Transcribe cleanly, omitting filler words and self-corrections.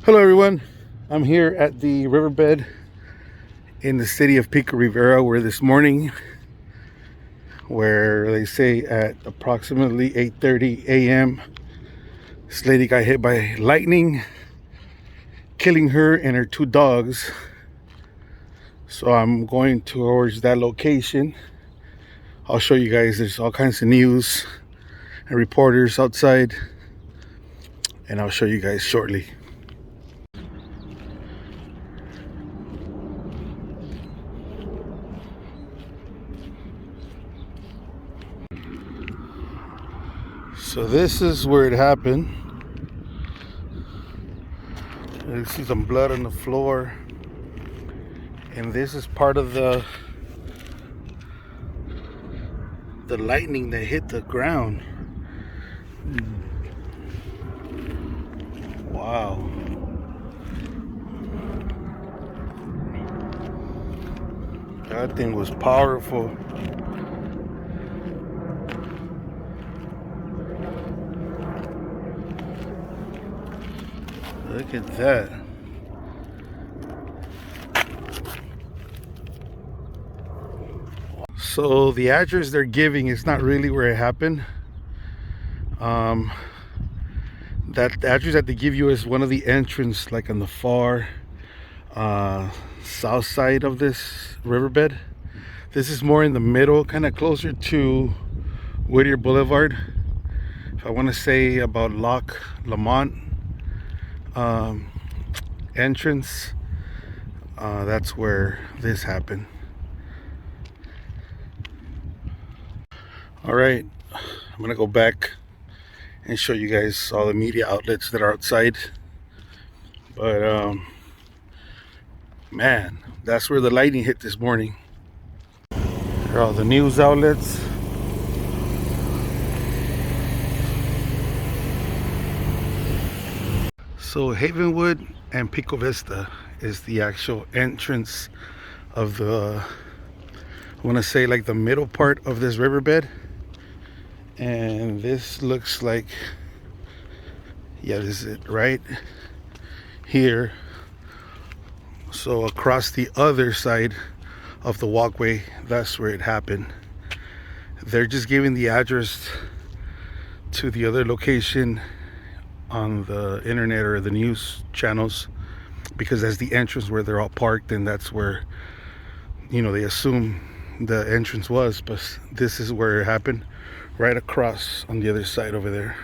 Hello everyone, I'm here at the riverbed in the city of Pico, Rivera, where this morning, where they say at approximately 8:30 a.m. this lady got hit by lightning, killing her and her two dogs. So I'm going towards that location. I'll show you guys. There's all kinds of news and reporters outside, and I'll show you guys shortly. So this is where it happened. You see some blood on the floor, and this is part of the lightning that hit the ground. Wow. That thing was powerful. Look at that. So the address they're giving is not really where it happened. That address that they give you is one of the entrance, like on the far south side of this riverbed. This is more in the middle, kind of closer to Whittier Boulevard. If I want to say about Loch Lamont entrance, that's where this happened. All right, I'm gonna go back and show you guys all the media outlets that are outside. But man, that's where the lightning hit this morning. Here are all the news outlets. So Havenwood and Pico Vista is the actual entrance of the, I want to say like the middle part of this riverbed. And this looks like, yeah, this is it right here. So across the other side of the walkway, that's where it happened. They're just giving the address to the other location on the internet or the news channels, because that's the entrance where they're all parked, and that's where, you know, they assume the entrance was. But this is where it happened, right across on the other side over there.